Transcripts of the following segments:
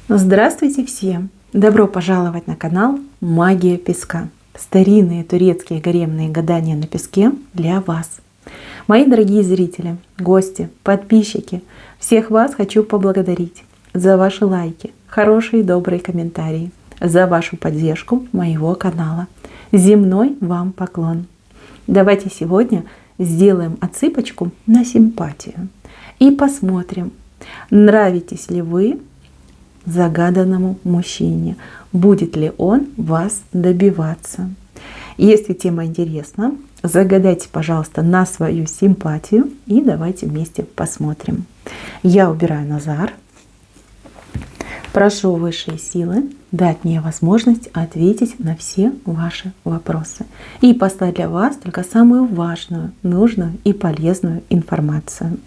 Здравствуйте всем! Добро пожаловать на канал Магия Песка. Старинные турецкие гаремные гадания на песке для вас. Мои дорогие зрители, гости, подписчики, всех вас хочу поблагодарить за ваши лайки, хорошие и добрые комментарии, за вашу поддержку моего канала. Земной вам поклон. Давайте сегодня сделаем отсыпочку на симпатию и посмотрим, нравитесь ли вы загаданному мужчине, будет ли он вас добиваться. Если тема интересна, загадайте, пожалуйста, на свою симпатию и давайте вместе посмотрим. Я убираю Назар. Прошу высшие силы дать мне возможность ответить на все ваши вопросы и послать для вас только самую важную, нужную и полезную информацию.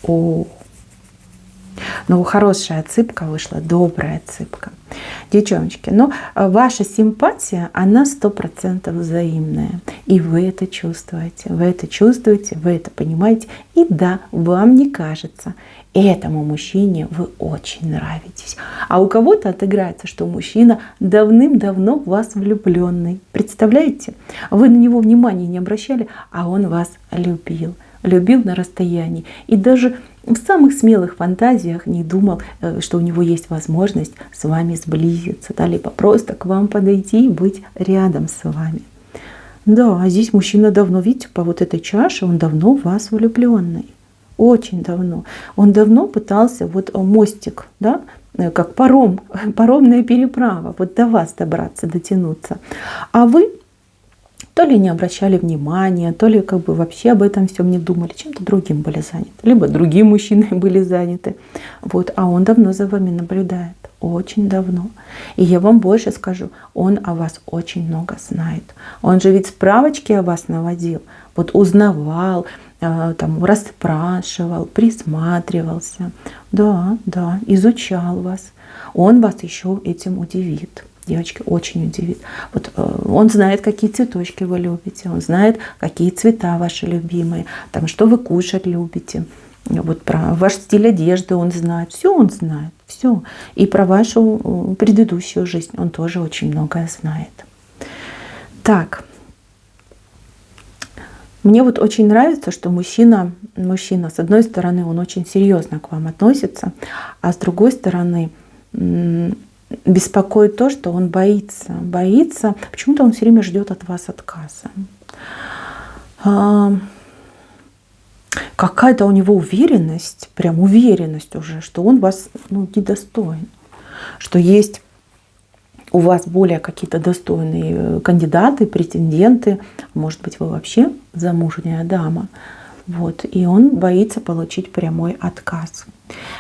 О, ну хорошая отсыпка вышла, добрая отсыпка. Девчоночки, но ваша симпатия, она 100% взаимная. И вы это чувствуете, вы это понимаете. И да, вам не кажется, этому мужчине вы очень нравитесь. А у кого-то отыграется, что мужчина давным-давно в вас влюбленный. Представляете? Вы на него внимания не обращали, а он вас любил. Любил на расстоянии. И даже в самых смелых фантазиях не думал, что у него есть возможность с вами сблизиться, да, либо просто к вам подойти и быть рядом с вами. Да, а здесь мужчина давно, видите, по вот этой чаше, он давно в вас влюбленный. Очень давно. Он давно пытался вот мостик, да, как паромная переправа, вот до вас добраться, дотянуться. А вы то ли не обращали внимания, то ли как бы вообще об этом всем не думали, чем-то другим были заняты, либо другие мужчины были заняты. Вот, а он давно за вами наблюдает, очень давно. И я вам больше скажу, он о вас очень много знает. Он же ведь справочки о вас наводил, вот узнавал, там, расспрашивал, присматривался. Да, изучал вас. Он вас еще этим удивит. Девочки, очень удивит. Вот он знает, какие цветочки вы любите, он знает, какие цвета ваши любимые, там, что вы кушать любите. Вот про ваш стиль одежды он знает. Все он знает. Все. И про вашу предыдущую жизнь он тоже очень многое знает. Так. Мне вот очень нравится, что мужчина, с одной стороны, он очень серьезно к вам относится, а с другой стороны, беспокоит то, что он боится. Почему-то он все время ждет от вас отказа. Какая-то у него уверенность, прям уверенность уже, что он вас недостоин. Что есть у вас более какие-то достойные кандидаты, претенденты. Может быть, вы вообще замужняя дама. Вот, и он боится получить прямой отказ.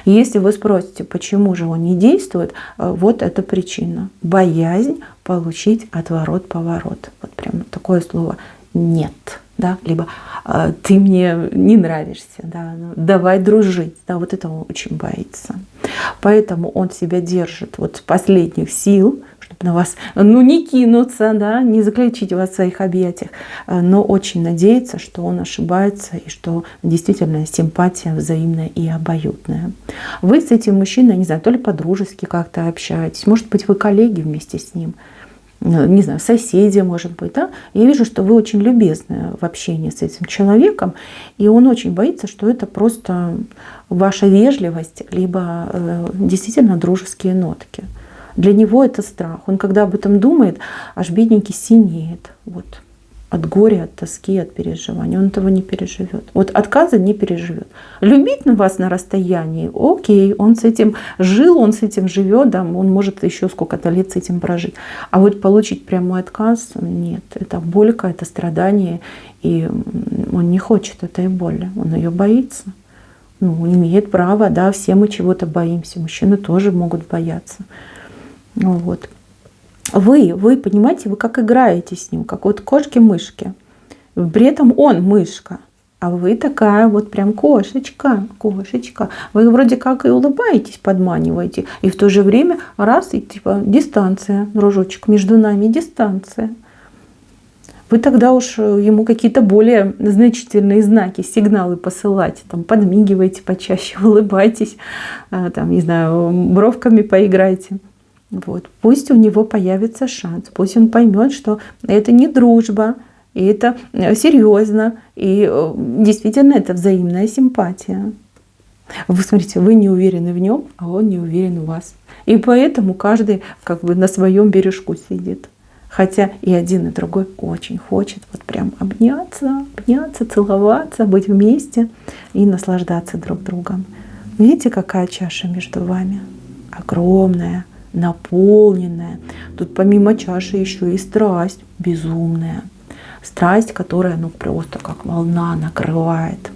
Если вы спросите, почему же он не действует, вот это причина. Боязнь получить отворот-поворот. Вот прям такое слово «нет». Да? Либо «ты мне не нравишься», да? «давай дружить». Да? Вот это он очень боится. Поэтому он себя держит вот с последних сил, чтобы на вас не кинуться, да? Не заключить вас в своих объятиях, но очень надеется, что он ошибается и что действительно симпатия взаимная и обоюдная. Вы с этим мужчиной, не знаю, то ли по-дружески как-то общаетесь, может быть, вы коллеги вместе с ним, не знаю, соседи, может быть, да? Я вижу, что вы очень любезны в общении с этим человеком, и он очень боится, что это просто ваша вежливость, либо действительно дружеские нотки. Для него это страх. Он, когда об этом думает, аж бедненький синеет. Вот. От горя, от тоски, от переживания. Он этого не переживет. Вот отказа не переживет. Любить вас на расстоянии, окей, он с этим жил, он с этим живет, да, он может еще сколько-то лет с этим прожить. А вот получить прямой отказ, нет. Это боль, это страдание, и он не хочет этой боли, он ее боится. Имеет право, да, все мы чего-то боимся. Мужчины тоже могут бояться. Вот. Вы понимаете, вы как играете с ним, как вот кошки-мышки. При этом он мышка, а вы такая вот прям кошечка. Вы вроде как и улыбаетесь, подманиваете, и в то же время раз, и типа дистанция, дружочек, между нами дистанция. вы тогда уж ему какие-то более значительные знаки, сигналы посылайте. Там, подмигивайте почаще, улыбайтесь, там, не знаю, бровками поиграйте. Вот. Пусть у него появится шанс, пусть он поймет, что это не дружба, и это серьезно, и действительно это взаимная симпатия. Вы смотрите, вы не уверены в нем, а он не уверен в вас. И поэтому каждый как бы на своем бережку сидит. Хотя и один, и другой очень хочет вот прям обняться, целоваться, быть вместе и наслаждаться друг другом. Видите, какая чаша между вами? Огромная, наполненная. Тут помимо чаши еще и страсть безумная. Страсть, которая ну просто как волна накрывает.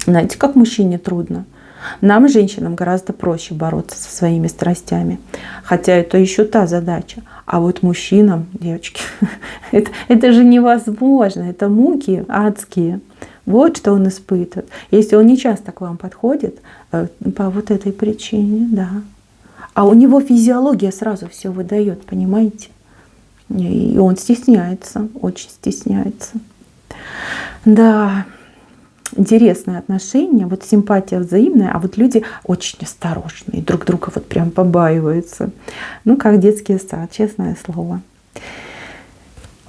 Знаете, как мужчине трудно? Нам, женщинам, гораздо проще бороться со своими страстями. Хотя это еще та задача. А вот мужчинам, девочки, это же невозможно. Это муки адские. Вот что он испытывает. Если он не часто к вам подходит, по вот этой причине, да. А у него физиология сразу все выдает, понимаете? И он стесняется, очень стесняется. Да. Интересные отношения, вот симпатия взаимная, а вот люди очень осторожные, друг друга вот прям побаиваются. Ну, как детский сад, честное слово.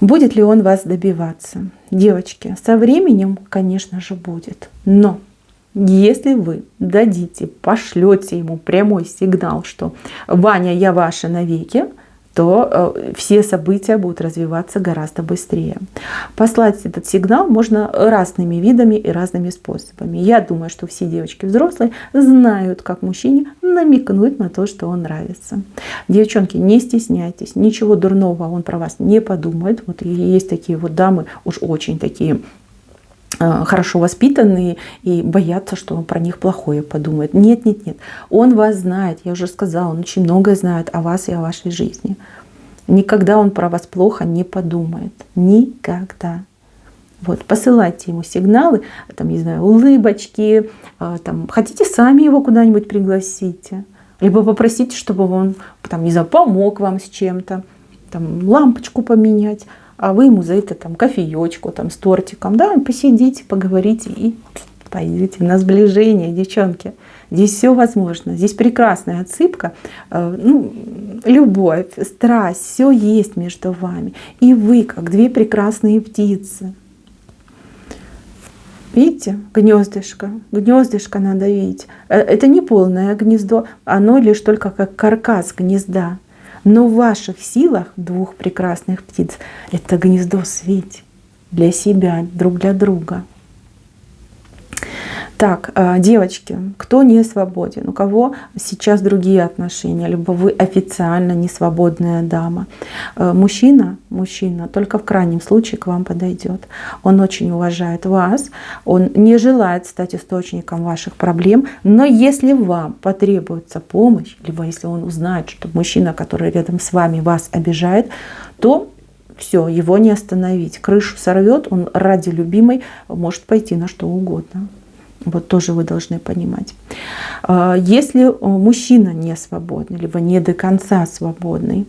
Будет ли он вас добиваться? Девочки, со временем, конечно же, будет. Но если вы дадите, пошлете ему прямой сигнал, что «Ваня, я ваша навеки», то все события будут развиваться гораздо быстрее. Послать этот сигнал можно разными видами и разными способами. Я думаю, что все девочки взрослые знают, как мужчине намекнуть на то, что он нравится. Девчонки, не стесняйтесь, ничего дурного он про вас не подумает. Вот и есть такие вот дамы, уж очень такие хорошо воспитанные и боятся, что он про них плохое подумает. Нет, нет, нет. Он вас знает, я уже сказала, он очень многое знает о вас и о вашей жизни. Никогда он про вас плохо не подумает. Никогда. Вот, посылайте ему сигналы, там, не знаю, улыбочки, там, хотите, сами его куда-нибудь пригласите. Либо попросите, чтобы он, там, не знаю, помог вам с чем-то, там, лампочку поменять. А вы ему за это там кофеечку там, с тортиком, да, посидите, поговорите и пойдите на сближение, девчонки. Здесь все возможно. Здесь прекрасная отсыпка. Ну, любовь, страсть, все есть между вами. И вы, как две прекрасные птицы. Видите, гнездышко. Гнездышко надо видеть. Это не полное гнездо, оно лишь только как каркас гнезда. Но в ваших силах, двух прекрасных птиц, это гнездо свить для себя, друг для друга. Так, девочки, кто не свободен, у кого сейчас другие отношения, либо вы официально не свободная дама. Мужчина только в крайнем случае к вам подойдет. Он очень уважает вас, он не желает стать источником ваших проблем, но если вам потребуется помощь, либо если он узнает, что мужчина, который рядом с вами, вас обижает, то все, его не остановить. Крышу сорвет, он ради любимой может пойти на что угодно. Вот тоже вы должны понимать. Если мужчина не свободный, либо не до конца свободный,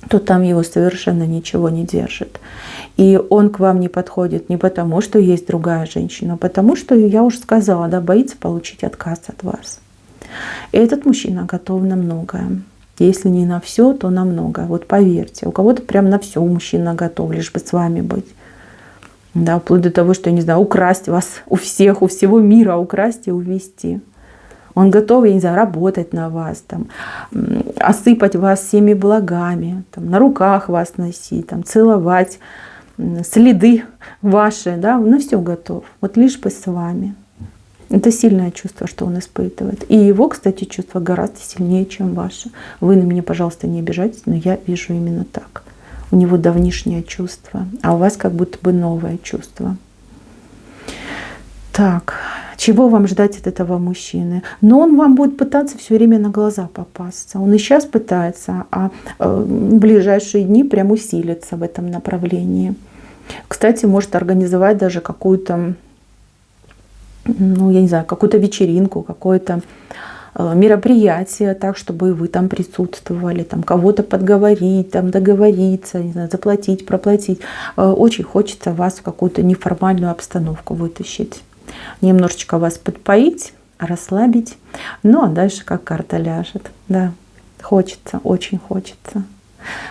то там его совершенно ничего не держит. И он к вам не подходит не потому, что есть другая женщина, а потому что, я уже сказала, да, боится получить отказ от вас. И этот мужчина готов на многое. Если не на все, то на многое. Вот поверьте, у кого-то прям на все мужчина готов, лишь бы с вами быть. Да, вплоть до того, что, я не знаю, украсть вас у всех, у всего мира, украсть и увести. Он готов, я не знаю, работать на вас, там, осыпать вас всеми благами, там, на руках вас носить, там, целовать, следы ваши, да, на все готов. Вот лишь бы с вами. Это сильное чувство, что он испытывает. И его, кстати, чувство гораздо сильнее, чем ваше. Вы на меня, пожалуйста, не обижайтесь, но я вижу именно так. У него давнишнее чувство, а у вас как будто бы новое чувство. Так, чего вам ждать от этого мужчины? Но он вам будет пытаться все время на глаза попасться. Он и сейчас пытается, а в ближайшие дни прям усилится в этом направлении. Кстати, может организовать даже какую-то, ну, я не знаю, какую-то вечеринку, какое-то мероприятие так, чтобы вы там присутствовали, там кого-то подговорить, там договориться, не знаю, заплатить, проплатить. Очень хочется вас в какую-то неформальную обстановку вытащить, немножечко вас подпоить, расслабить. Ну а дальше как карта ляжет. Да, хочется, очень хочется.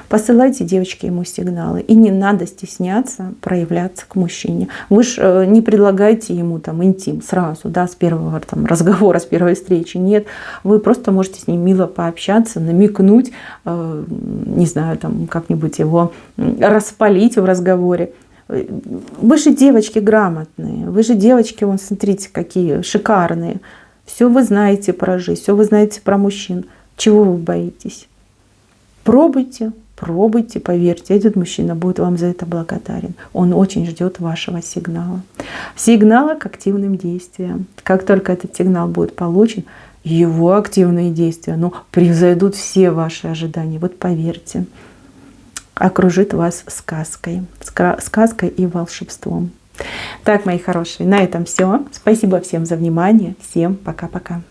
Посылайте, девочки, ему сигналы. И не надо стесняться проявляться к мужчине. Вы же не предлагаете ему там интим сразу, да, с первого там разговора, с первой встречи. Нет, вы просто можете с ним мило пообщаться, намекнуть, не знаю, там как-нибудь его распалить в разговоре. Вы же девочки грамотные, вы же девочки, вон, смотрите, какие шикарные. Все вы знаете про жизнь, все вы знаете про мужчин. Чего вы боитесь? Пробуйте, пробуйте, поверьте, этот мужчина будет вам за это благодарен. Он очень ждет вашего сигнала. Сигнала к активным действиям. Как только этот сигнал будет получен, его активные действия, ну, превзойдут все ваши ожидания. Вот поверьте, окружит вас сказкой. Сказкой и волшебством. Так, мои хорошие, на этом все. Спасибо всем за внимание. Всем пока-пока.